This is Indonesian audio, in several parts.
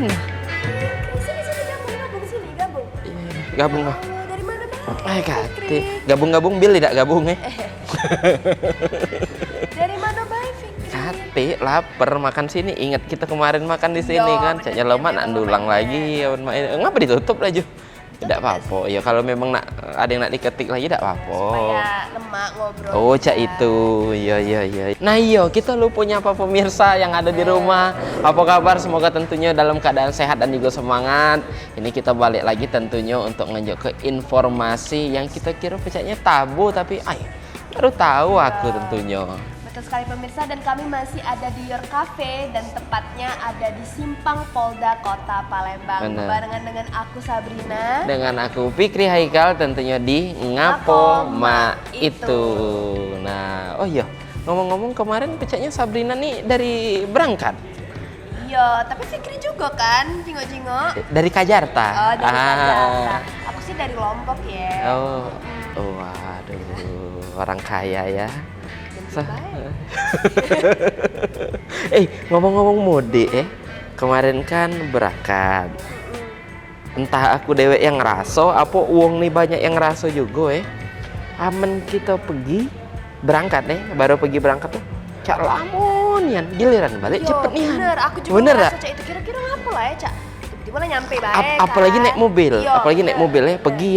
mana? Sini gabung sini gabung. Gabung lah. Dari mana Bang? Kati. Gabung bil tidak gabung Dari mana Bang Fikri? Kati lapar makan sini. Ingat kita kemarin makan di sini kan. Caknya lemak nak dulang lagi. Ngapa ditutup aja? Tidak apa-apa. Ya kalau memang ada yang nak diketik lagi tidak apa-apa. Supaya lemak ngobrol. Oh, cak itu. Iya. Nah, kita lupa nyapa pemirsa yang ada di rumah. Apa kabar? Semoga tentunya dalam keadaan sehat dan juga semangat. Ini kita balik lagi tentunya untuk nunjuk ke informasi yang kita kira pecahnya tabu tapi baru tahu aku tentunya. Betul sekali pemirsa, dan kami masih ada di Your Cafe dan tepatnya ada di Simpang Polda Kota Palembang. Bener. Barengan dengan aku Sabrina. Dengan aku Fikri Haikal tentunya di Ngapo Ma Itu. Nah, ngomong-ngomong kemarin pecahnya Sabrina nih dari berangkat. Iya, tapi Fikri juga kan, jingok-jingok. Dari Kajarta. Oh, dari Jakarta. Aku sih dari Lombok ya. Waduh, orang kaya ya. Baik. Ngomong-ngomong mudik kemarin kan berangkat. Entah aku dewek yang ngeraso, apa uang nih banyak yang ngeraso juga Amen kita pergi berangkat baru pergi berangkat tuh cak lamun yan giliran balik cepet nih. Bener, aku juga bener ngerasa cak itu kira-kira ngapa lah ya cak. Tiba-tiba lah nyampe baik apalagi kan? naik mobil, apalagi naik bener, mobil bener. pergi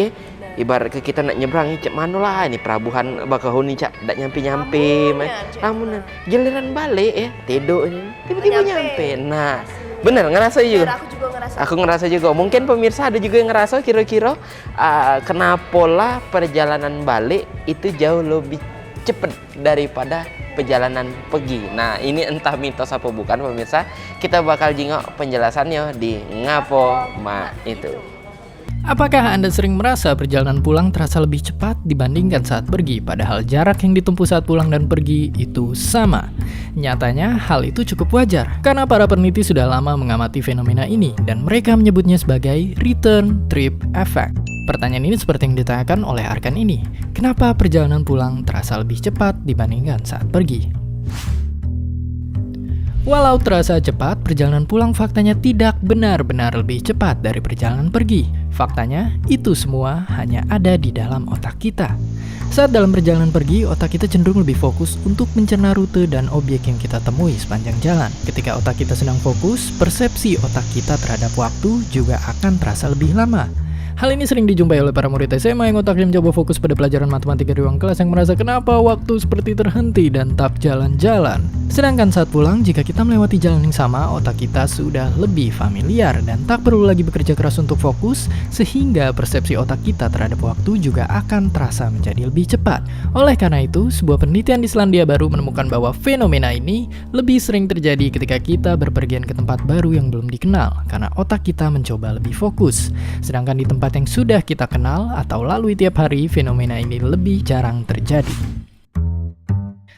ibarat ke kita nak nyebrang cek mana lah ini pelabuhan Bakahuni cak dak nyampe namun giliran balik tidur tiba-tiba nyampe. Nah bener ngerasa juga. Aku ngerasa juga. Mungkin pemirsa ada juga yang ngerasa kira-kira kenapa lah perjalanan balik itu jauh lebih cepat daripada perjalanan pergi. Nah ini entah mitos apa bukan pemirsa, kita bakal jingok penjelasannya di Ngapo Ma Itu. Apakah Anda sering merasa perjalanan pulang terasa lebih cepat dibandingkan saat pergi, padahal jarak yang ditempuh saat pulang dan pergi itu sama? Nyatanya, hal itu cukup wajar, karena para peneliti sudah lama mengamati fenomena ini, dan mereka menyebutnya sebagai return trip effect. Pertanyaan ini seperti yang ditanyakan oleh Arkan ini, kenapa perjalanan pulang terasa lebih cepat dibandingkan saat pergi? Walau terasa cepat, perjalanan pulang faktanya tidak benar-benar lebih cepat dari perjalanan pergi. Faktanya, itu semua hanya ada di dalam otak kita. Saat dalam perjalanan pergi, otak kita cenderung lebih fokus untuk mencerna rute dan objek yang kita temui sepanjang jalan. Ketika otak kita sedang fokus, persepsi otak kita terhadap waktu juga akan terasa lebih lama. Hal ini sering dijumpai oleh para murid SMA yang otaknya mencoba fokus pada pelajaran matematika di ruang kelas yang merasa kenapa waktu seperti terhenti dan tak jalan-jalan. Sedangkan saat pulang, jika kita melewati jalan yang sama, otak kita sudah lebih familiar dan tak perlu lagi bekerja keras untuk fokus, sehingga persepsi otak kita terhadap waktu juga akan terasa menjadi lebih cepat. Oleh karena itu, sebuah penelitian di Selandia Baru menemukan bahwa fenomena ini lebih sering terjadi ketika kita berpergian ke tempat baru yang belum dikenal, karena otak kita mencoba lebih fokus. Sedangkan di tempat yang sudah kita kenal atau lalui tiap hari, fenomena ini lebih jarang terjadi.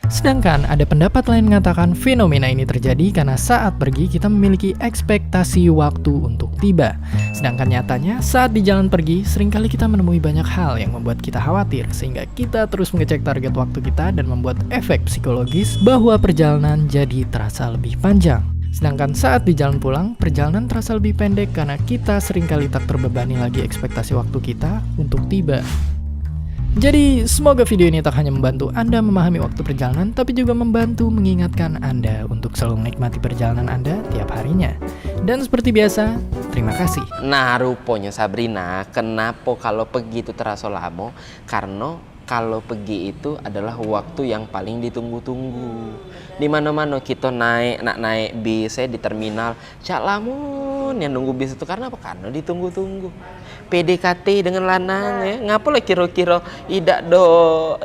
Sedangkan ada pendapat lain mengatakan fenomena ini terjadi karena saat pergi kita memiliki ekspektasi waktu untuk tiba. Sedangkan nyatanya saat di jalan pergi seringkali kita menemui banyak hal yang membuat kita khawatir, sehingga kita terus mengecek target waktu kita dan membuat efek psikologis bahwa perjalanan jadi terasa lebih panjang. Sedangkan saat di jalan pulang, perjalanan terasa lebih pendek karena kita seringkali tak terbebani lagi ekspektasi waktu kita untuk tiba. Jadi, semoga video ini tak hanya membantu Anda memahami waktu perjalanan, tapi juga membantu mengingatkan Anda untuk selalu menikmati perjalanan Anda tiap harinya. Dan seperti biasa, terima kasih. Nah, rupanya Sabrina, kenapa kalau pergi itu terasa lama? Karena kalau pergi itu adalah waktu yang paling ditunggu-tunggu. Di mana-mana kita nak naik bis di terminal, cak lamun yang nunggu bis itu karena apa? Karena ditunggu-tunggu. PDKT dengan lanang ngapa lah kira-kira tidak do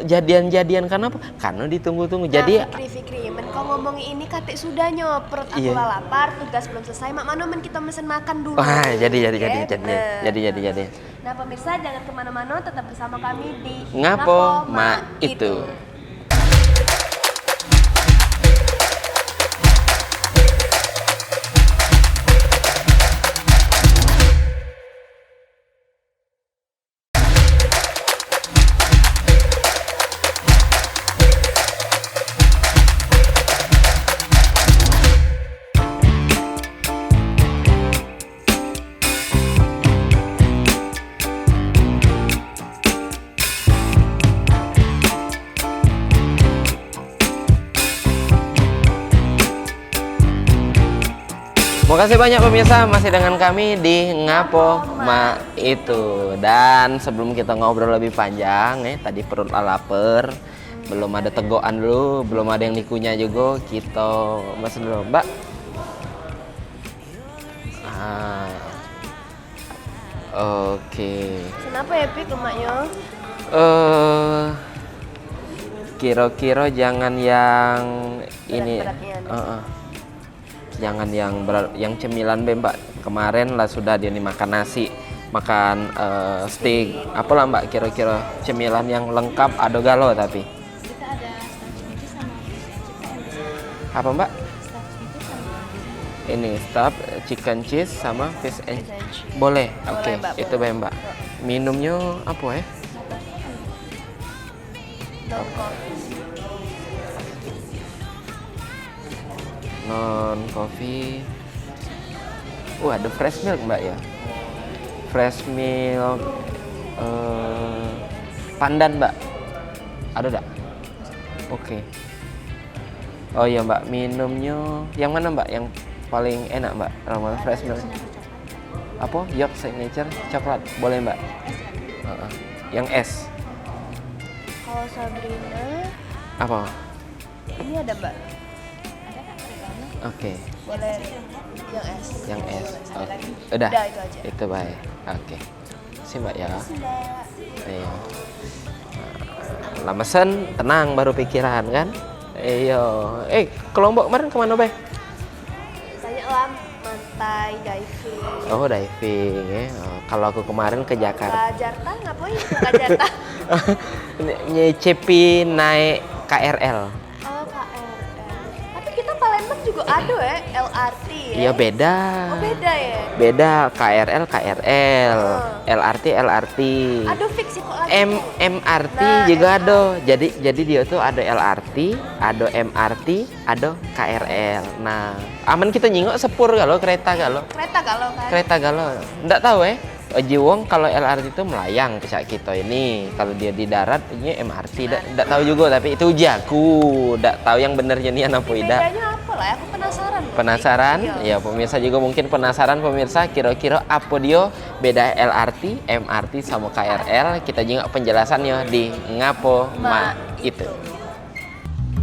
jadian-jadian karena apa? Karena ditunggu-tunggu. Jadi Fikri, men kau ngomong ini katik sudahnya perut aku lapar, tugas belum selesai, mak mano men kita mesen makan dulu. Jadi. Nah pemirsa jangan kemana-mana, tetap bersama kami di Ngapo Ma Itu. Makasih banyak pemirsa masih dengan kami di Ngapo Ma Itu. Dan sebelum kita ngobrol lebih panjang, tadi perut lapar, belum ada tegokan dulu, belum ada yang dikunyah juga, kita masuk dulu, Mbak. Oke. Kenapa ya Pik lemaknya? Kira-kira jangan yang ini, Berat-beratnya jangan yang berat, yang cemilan be Mbak. Kemarin lah sudah dia nih makan nasi, makan steak, apalah Mbak kira-kira cemilan yang lengkap ada galo tapi. Kita ada stuffed cheese sama fish and chips. Apa Mbak? Stuffed cheese sama Ini stuffed chicken cheese sama fish and Fish and boleh. Boleh, Oke, Mbak, itu boleh. be Mbak. Minumnya apa ya? non coffee. Non coffee. Ada fresh milk Mbak ya. Fresh milk pandan Mbak. Ada enggak? Oke. Oh iya Mbak, minumnya yang mana Mbak? Yang paling enak Mbak? Ramah fresh milk. Apa? York signature coklat. Boleh Mbak? Yang es. Kalau Sabrina, Apa? ini ada Mbak. Oke. Boleh yang es. Yang es. Boleh. Oke. Lagi? Udah. Udah, itu aja. Itu baik. Oke. Sih Mbak ya. Iya. Lah mesen tenang baru pikiran kan? Iya. Ke Lombok kemarin kemana Bay? Banyak lah pantai, diving. Oh diving ya. Kalau aku kemarin ke Jakarta. Ke Jakarta ngapain? Ke Jakarta. Nyecipi naik KRL. Oh KRL. Tapi kita Palembang juga ada ya LRT ya. Iya beda. Oh beda ya. Beda KRL KRL, LRT LRT. Aduh fix sih kok lagi. MRT Nah, juga MRT. ada. Jadi dia tuh ada LRT, ada MRT, ada KRL. Nah, aman kita nyingok sepur kalau kereta kalau. Kereta kalau kan. Kereta kalau. Nggak tahu Jiwong kalau LRT itu melayang pesawat kita ini. Kalau dia di darat ini MRT. Nggak tahu juga tapi itu ujiaku. Nggak tahu yang benernya nih apa tidak. Bedanya apa lah? Aku penasaran. Penasaran? Iya. Ya pemirsa juga mungkin penasaran pemirsa kira-kira apa dia beda LRT, MRT sama KRL. Kita juga penjelasannya di Ngapo Ma Itu.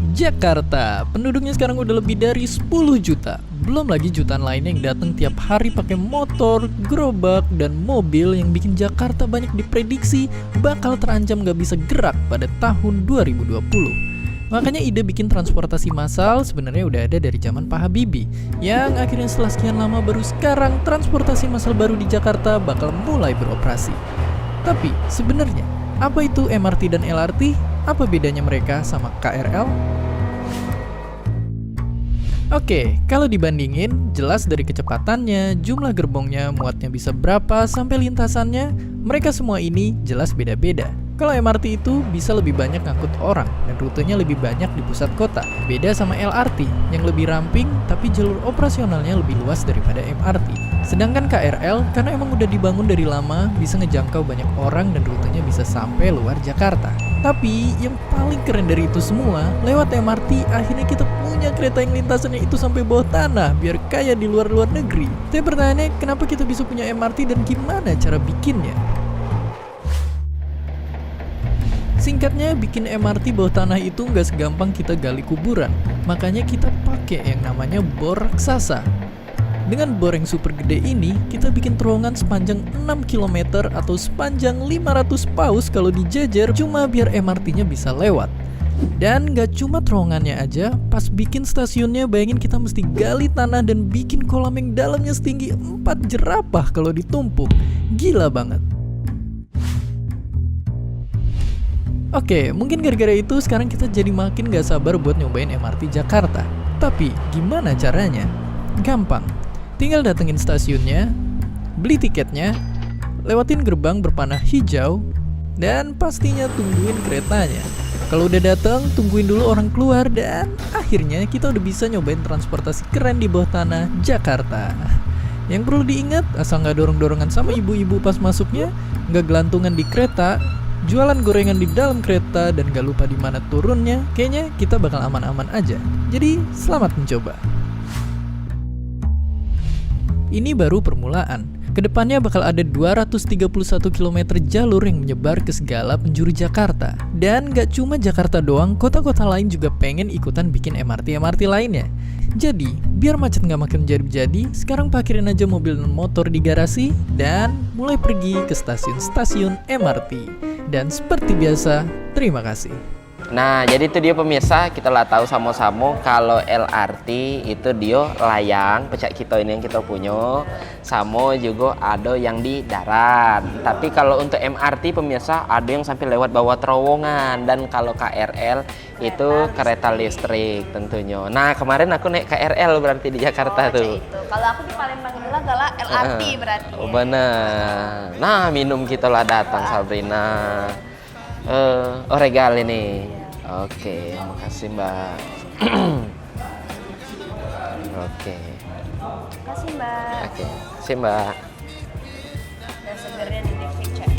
Jakarta, penduduknya sekarang udah lebih dari 10 juta. Belum lagi jutaan lainnya yang datang tiap hari pakai motor, gerobak, dan mobil yang bikin Jakarta banyak diprediksi bakal terancam gak bisa gerak pada tahun 2020. Makanya ide bikin transportasi massal sebenarnya udah ada dari zaman Pak Habibie, yang akhirnya setelah sekian lama baru sekarang transportasi massal baru di Jakarta bakal mulai beroperasi. Tapi sebenarnya apa itu MRT dan LRT? Apa bedanya mereka sama KRL? Oke, kalau dibandingin, jelas dari kecepatannya, jumlah gerbongnya, muatnya bisa berapa, sampai lintasannya, mereka semua ini jelas beda-beda. Kalau MRT itu bisa lebih banyak ngangkut orang, dan rutenya lebih banyak di pusat kota. Beda sama LRT, yang lebih ramping, tapi jalur operasionalnya lebih luas daripada MRT. Sedangkan KRL, karena emang udah dibangun dari lama, bisa ngejangkau banyak orang dan rutenya bisa sampai luar Jakarta. Tapi, yang paling keren dari itu semua, lewat MRT, akhirnya kita punya kereta yang lintasannya itu sampai bawah tanah, biar kayak di luar-luar negeri. Tapi pertanyaannya, kenapa kita bisa punya MRT dan gimana cara bikinnya? Singkatnya, bikin MRT bawah tanah itu nggak segampang kita gali kuburan. Makanya kita pakai yang namanya bor raksasa. Dengan bor yang super gede ini, kita bikin terowongan sepanjang 6 km atau sepanjang 500 paus kalau dijajar cuma biar MRT-nya bisa lewat. Dan gak cuma terowongannya aja, pas bikin stasiunnya bayangin kita mesti gali tanah dan bikin kolam yang dalamnya setinggi 4 jerapah kalau ditumpuk. Gila banget. Oke, mungkin gara-gara itu sekarang kita jadi makin gak sabar buat nyobain MRT Jakarta. Tapi gimana caranya? Gampang. Tinggal datengin stasiunnya, beli tiketnya, lewatin gerbang berpanah hijau, dan pastinya tungguin keretanya. Kalau udah dateng, tungguin dulu orang keluar, dan akhirnya kita udah bisa nyobain transportasi keren di bawah tanah Jakarta. Yang perlu diingat, asal nggak dorong-dorongan sama ibu-ibu pas masuknya, nggak gelantungan di kereta, jualan gorengan di dalam kereta, dan gak lupa di mana turunnya, kayaknya kita bakal aman-aman aja. Jadi, selamat mencoba. Ini baru permulaan. Kedepannya bakal ada 231 km jalur yang menyebar ke segala penjuru Jakarta. Dan gak cuma Jakarta doang, kota-kota lain juga pengen ikutan bikin MRT lainnya. Jadi, biar macet gak makin jadi-jadi, sekarang parkirin aja mobil dan motor di garasi dan mulai pergi ke stasiun-stasiun MRT. Dan seperti biasa, terima kasih. Nah, jadi itu dia pemirsa, kita lah tahu sama-sama kalau LRT itu dia layang, pecak kita ini yang kita punya, sama juga ada yang di darat. Tapi kalau untuk MRT pemirsa ada yang sampai lewat bawah terowongan, dan kalau KRL itu kereta listrik tentunya. Nah, kemarin aku naik KRL berarti di Jakarta tuh. Itu. Kalau aku di Palembang ini lah galak LRT berarti. Oh, bener. Nah, minum kita lah datang Sabrina. Oh, regal ini. Oke, makasih Mbak. Oke. Makasih Mbak. Oke, makasih Mbak. Dan segernya di kecap.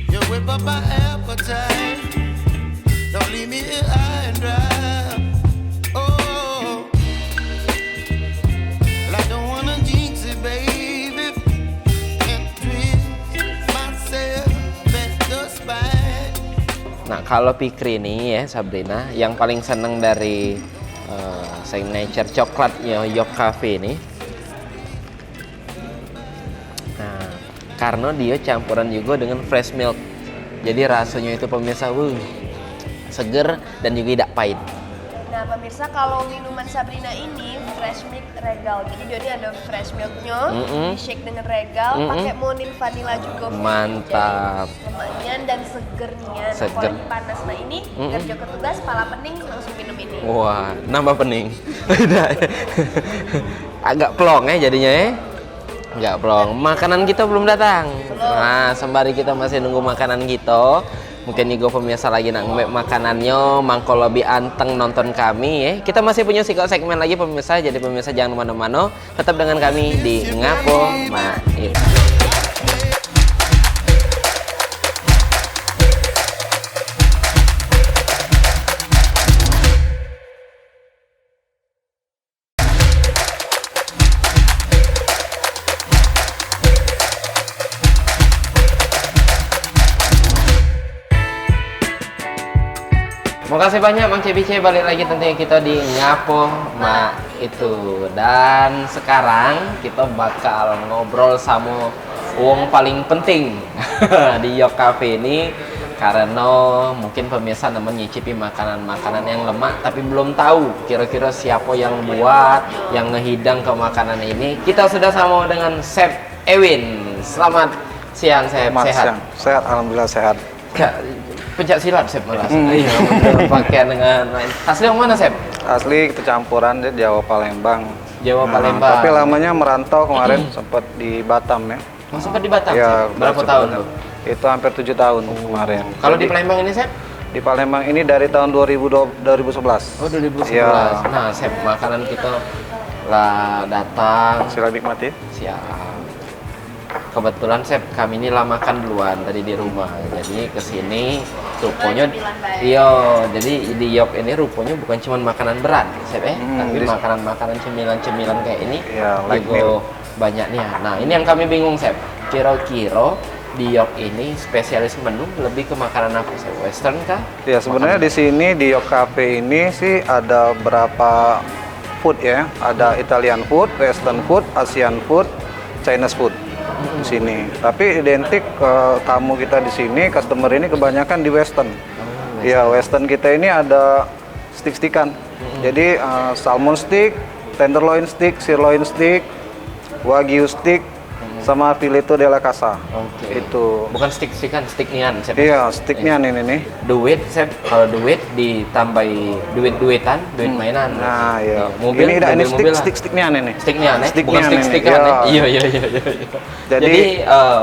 You whip up my appetite. Don't leave me here high and dry. Oh, well, I don't wanna jinx it, baby, and twist myself at the spine. Nah, kalau Fikri ini ya Sabrina, yang paling seneng dari signature coklatnya Yok Cafe ini. Nah, karena dia campuran juga dengan fresh milk. Jadi rasanya itu pemirsa, seger dan juga tidak pahit. Nah pemirsa, kalau minuman Sabrina ini fresh milk regal, jadi dia ini ada fresh milknya, di shake dengan regal, pakai monin vanilla juga. Mantap. Jadi lemaknya dan segernya. Nah, Seger. kalau panas, nah ini kerja ketugas, pala pening langsung minum ini. Wah, nambah pening. Agak plong ya jadinya ya. Enggak plong. Makanan kita belum datang. Nah, sembari kita masih nunggu makanan kita, mungkin juga pemirsa lagi nak ngebek makanannya, mangko lebih anteng nonton kami ya. Kita masih punya segmen lagi pemirsa, jadi pemirsa jangan kemana-mana, tetap dengan kami di Ngapo Mait. Makasih banyak Bang Cebice, balik lagi tentunya kita di Ngapo Ma itu. Dan sekarang kita bakal ngobrol sama wong paling penting di Yok Cafe ini, karena mungkin pemirsa nemen nyicipi makanan-makanan yang lemak tapi belum tahu kira-kira siapa yang buat, yang ngehidang ke makanan ini. Kita sudah sama dengan Chef Ewin. Selamat siang, Chef. Sehat? Sehat, alhamdulillah sehat. Pencak silat, Chef, malah. Iya, pakaian dengan lain. Asli yang mana, Chef? Asli kita campuran di Jawa Palembang. Jawa Palembang. Tapi lamanya merantau kemarin sempat di Batam ya. Oh, sempat di Batam? Ya, Chef? Berapa tahun tuh? Itu hampir 7 tahun kemarin. Kalau di Jadi, Palembang ini, Chef? di Palembang ini dari tahun 2011. Oh, 2011. Ya. Nah, Chef, makanan kita lah datang. Sila nikmati. Siap. Kebetulan Chef, kami ini lah makan duluan tadi di rumah. Jadi kesini rupanya, iya, jadi di Yok ini rupanya bukan cuma makanan berat, Chef tapi makanan-makanan cemilan-cemilan kayak ini Ya, like juga meal. banyak nih. Nah, ini yang kami bingung, Chef. Kira-kira di Yok ini spesialis menu lebih ke makanan apa, Chef? Western kah? Ya, sebenarnya di sini di Yok Cafe ini sih ada berapa food ya. Ada Italian food, Western food, Asian food, Chinese food. Di sini. Tapi identik tamu kita di sini, customer ini kebanyakan di Western. Ya, Western kita ini ada stick-stickan. Jadi salmon stick, tenderloin stick, sirloin stick, wagyu stick, sama fileto della casa. Oke. Itu. Bukan stick-stickan, stick-nian, Chef. Iya, sticknya ini nih. Duit, Chef. Kalau duit ditambahi duit-duitan, duit mainan. Nah, iya. Mobil, Ini mobil, stick, stick-sticknya nih. Sticknya, bukan Sticknya nih. stick-stickan. Iya. Iya, iya, iya. Jadi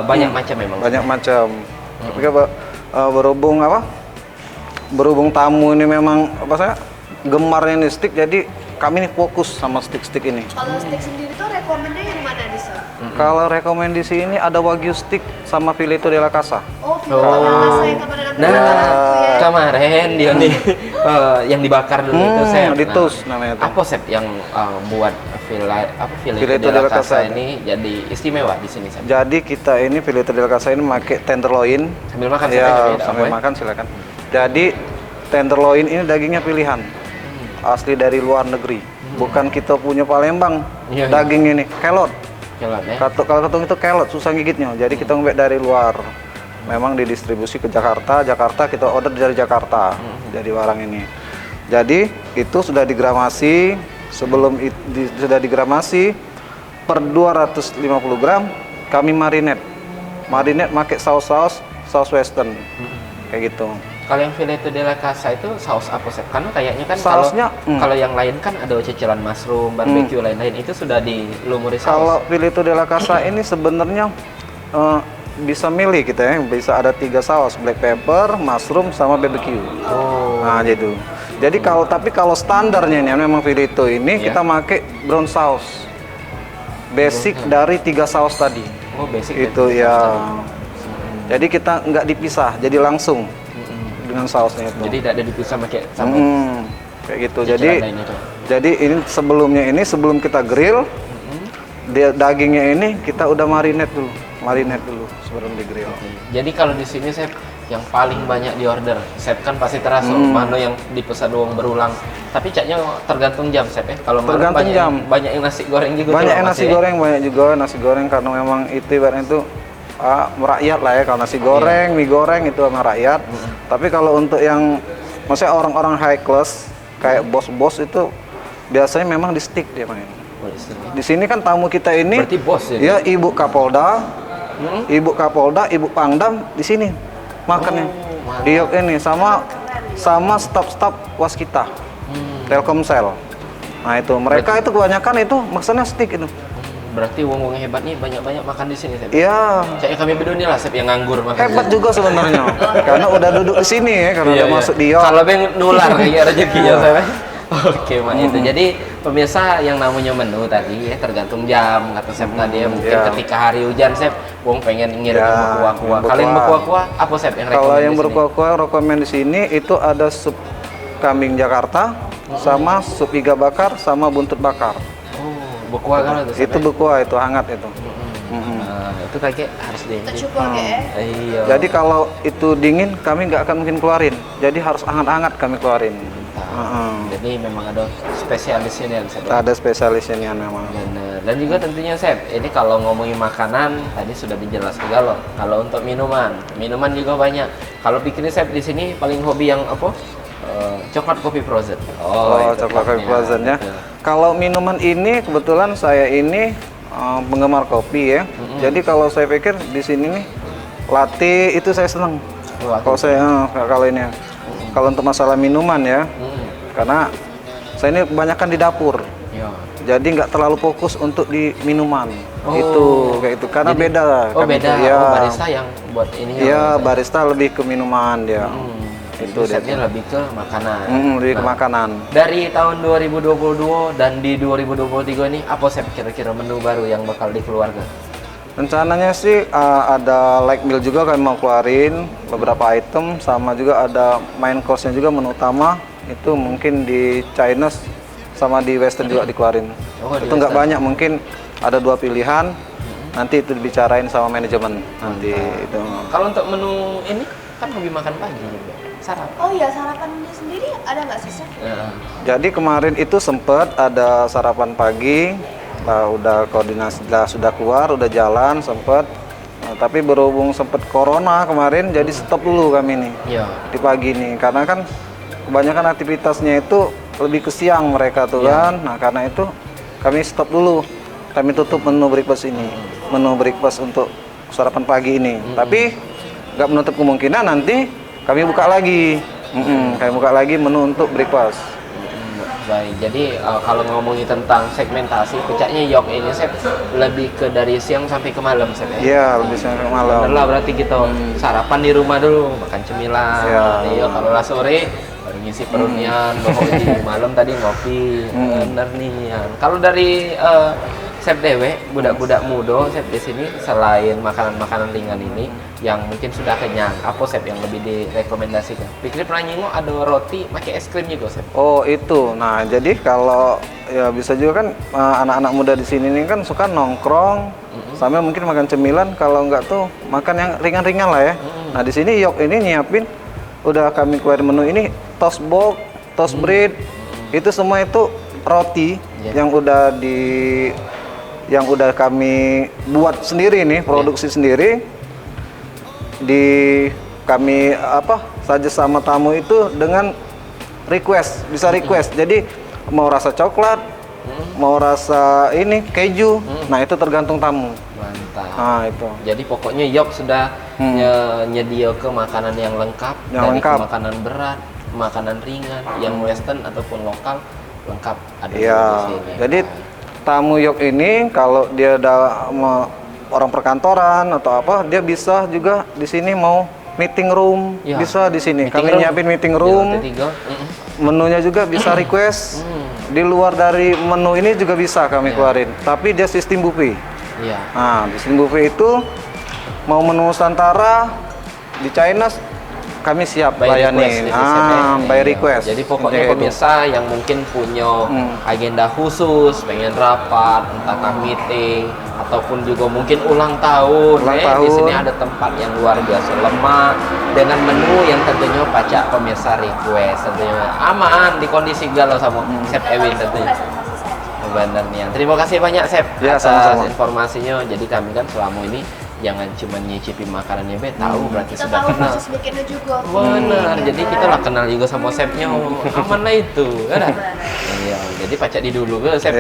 banyak macam memang. Banyak macam. Tapi berhubung apa? Berhubung tamu ini memang apa saya gemarnya nih stick, jadi kami ini fokus sama stick-stick ini. Kalau steak sendiri tuh rekomennya yang mana nih, Sir? Kalau rekomendasi ini ada wagyu stick sama fileto della casa. Oh, filter yang rasa yang kemarin aku Nah, makan aku ya. kemarin dia nih yang dibakar dulu itu Chef. Ditus namanya tuh. Apa Chef yang buat Fileto della Casa ini jadi istimewa di sini Chef? Jadi kita ini Fileto della Casa ini pakai tenderloin. Sambil makan Chef, Ya, sambil makan silakan. Jadi tenderloin ini dagingnya pilihan. Asli dari luar negeri. Bukan kita punya Palembang. Iya, iya. Daging ini kelot. Kelot ya. Kalau ketung itu kelot, susah gigitnya. Jadi kita ngambil dari luar. Memang didistribusi ke Jakarta. Jakarta kita order dari Jakarta. Jadi barang ini. Jadi itu sudah digramasi. Sebelum sudah digramasi per 250 gram kami marinate. Marinate pakai saus western. Kayak gitu. Kalau yang Fileto della Casa itu saus apa Chef? Karena kayaknya kan Sausnya, kalau yang lain kan ada cicilan mushroom, barbecue lain-lain itu sudah dilumuri saus. Kalau Fileto della Casa ini sebenarnya bisa milih kita ya, bisa ada 3 saus, black pepper, mushroom, sama barbecue. Nah gitu. Jadi kalau standarnya ini memang Fileto ini kita pakai brown sauce, basic dari 3 saus tadi. Oh basic Itu ya. Jadi kita nggak dipisah, jadi langsung dengan sausnya itu. Jadi tidak ada dipisah pakai sama Kayak gitu. cicilan lain itu. Jadi ini sebelum kita grill, dagingnya ini kita udah marinate dulu sebelum di grill. Jadi kalau di sini Chef yang paling banyak di order, Chef kan pasti terasa mana yang dipesan uang berulang. Tapi caknya tergantung jam Chef ya. Kalau malam Tergantung jam. banyak yang nasi goreng juga. Banyak tuh, yang Mas, nasi ya? goreng, banyak juga nasi goreng karena memang itu ibaratnya itu merakyat lah ya. Kalau nasi goreng, mie goreng itu sama rakyat. Tapi kalau untuk yang maksudnya orang-orang high class kayak bos-bos itu biasanya memang di stick dia main. Oh, di sini. Di sini kan tamu kita ini Berarti bos ya? ya Ibu Kapolda, Ibu Pangdam di sini makannya. Di Yok ini sama staf-staf waskita. Telkomsel. Nah itu mereka itu kebanyakan itu maksudnya stick itu. Berarti wong-wong hebat nih banyak-banyak makan di sini Chef. Iya. Caknya kami berdua nih lah Chef yang nganggur makan. Hebat juga sebenarnya. Karena udah duduk di sini ya, karena udah masuk di Yok. Kalau beng nular kayak rezekinya Chef. Oke, Mak itu. Jadi pemirsa yang namanya menu tadi ya tergantung jam kata Chef tadi ya. Mungkin ketika hari hujan Chef wong pengen ngirim yang berkuah-kuah. Kalau yang berkuah-kuah apa Chef yang rekomend? Kalau yang di sini? berkuah-kuah rekomend di sini itu ada sup kambing Jakarta sama sup iga bakar sama buntut bakar. Berkuah kan itu Chef, Itu ya? berkuah, itu hangat itu. Nah, itu kayak harus deh. Kita cukup ya. Iya. Jadi kalau itu dingin kami nggak akan mungkin keluarin. Jadi harus hangat-hangat kami keluarin. Jadi memang ada spesialisnya nih Chef. Ada spesialisnya memang. Bener. Dan juga tentunya Chef, ini kalau ngomongin makanan tadi sudah dijelaskan kalau untuk minuman juga banyak. Kalau bikinnya Chef di sini paling hobi yang apa? Coklat kopi frozen. Oh, itu coklat kopi topnya. frozen ya. Betul. Kalau minuman ini kebetulan saya ini penggemar kopi ya. Jadi kalau saya pikir di sini nih latte itu saya senang. Wah, Kalau saya kalau ini ya. Kalau untuk masalah minuman ya. Karena saya ini kebanyakan di dapur. Iya. Jadi nggak terlalu fokus untuk di minuman. Oh. Itu kayak itu karena Jadi- beda. Oh kan beda. itu. Ya. Oh, barista yang buat ini. Iya, barista lebih ke minuman dia. Itu dia. Chefnya lebih ke makanan. Lebih ke makanan. Dari tahun 2022 dan di 2023 ini apa Chef kira-kira menu baru yang bakal dikeluarkan? Rencananya sih ada light meal juga kami mau keluarin beberapa item, sama juga ada main course-nya juga menu utama itu mungkin di Chinese sama di Western juga dikeluarin. Oh, di itu nggak Western. banyak, mungkin ada 2 pilihan. Nanti itu dibicarain sama manajemen nanti itu. Kalau untuk menu ini kan hobi makan pagi juga. Sarapan. Oh iya, sarapannya sendiri ada nggak sih Chef? Ya. Jadi kemarin itu sempat ada sarapan pagi, udah koordinasi, sudah keluar, udah jalan sempat. Tapi berhubung sempat corona kemarin, jadi stop dulu kami nih Iya. di pagi nih, karena kan kebanyakan aktivitasnya itu lebih ke siang mereka tuh kan. Nah karena itu kami stop dulu, kami tutup menu breakfast ini, menu breakfast untuk sarapan pagi ini. Tapi nggak menutup kemungkinan nanti kami buka lagi, kami buka lagi menu untuk breakfast. Baik, jadi kalau ngomongin tentang segmentasi, puncaknya Yok ini Chef lebih ke dari siang sampai ke malam Chef ya? Iya, lebih siang ke malam. Bener lah berarti kita sarapan di rumah dulu, makan cemilan. Iya. Iya, kalau lah sore baru ngisi perutnya, di malam tadi ngopi. Bener nih. Ya. Kalau dari Chef Dewe, budak-budak muda Chef di sini selain makanan-makanan ringan ini yang mungkin sudah kenyang, apa Chef yang lebih direkomendasikan? Pikir pernah nyingok ada roti pakai es krim juga Chef. Oh itu, nah jadi kalau ya bisa juga kan anak-anak muda di sini nih kan suka nongkrong, sambil mungkin makan cemilan, kalau nggak tuh makan yang ringan-ringan lah ya. Nah di sini Yok ini nyiapin, udah kami keluarin menu ini toast box, toast bread, itu semua itu roti yang udah kami buat sendiri nih, produksi sendiri. Kami saja sama tamu itu dengan request, bisa request. Jadi mau rasa coklat, mau rasa ini keju, nah itu tergantung tamu. Mantap. Nah itu. Jadi pokoknya Yok sudah nyedia ke makanan yang lengkap, makanan berat, makanan ringan, yang western ataupun lokal lengkap ada di sini. Jadi tamu Yok ini kalau dia ada orang perkantoran atau apa, dia bisa juga di sini mau meeting room, bisa di sini. Kami nyiapin meeting room. Menunya juga bisa request. Di luar dari menu ini juga bisa kami keluarin. Tapi dia sistem buffet. Nah, sistem buffet itu mau menu Nusantara di China kami siap layanin. By request. Jadi pokoknya pemirsa yang mungkin punya agenda khusus, pengen rapat, entahkah meeting ataupun juga mungkin ulang tahun. Di sini ada tempat yang luar biasa lemah dengan menu yang tentunya pacak pemirsa request, tentunya aman di kondisi galau sama Chef Ewin tentunya. Benar nih. Terima kasih banyak Chef atas informasinya. Jadi kami kan selama ini jangan cuma nyicipin makanannya, tahu berarti sudah kenal. Proses bikinnya juga. Benar, jadi kita lah kenal juga sama chefnya, aman lah itu, kan? Iya, jadi pacak di dulu ke chef.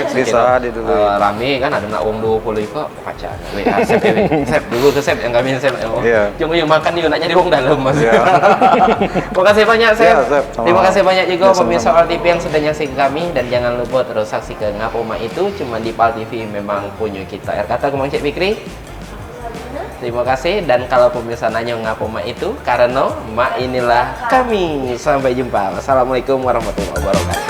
Bisa di dulu. Rame kan ada nak uang 20 kok pacak. Chef chef dulu ke chef yang kami chef. Cuma yang makan juga nak nyari uang dalam mas. Terima kasih banyak chef. Terima kasih banyak juga pemirsa All TV yang sudah nyaksikan kami, dan jangan lupa terus saksikan Ngapoma Itu cuma di Pal TV, memang punya kita. Kata Kemang Cik Fikri. Terima kasih, dan kalau pemirsa nanya ngapa mak itu, karena mak inilah kami. Sampai jumpa. Wassalamualaikum warahmatullahi wabarakatuh.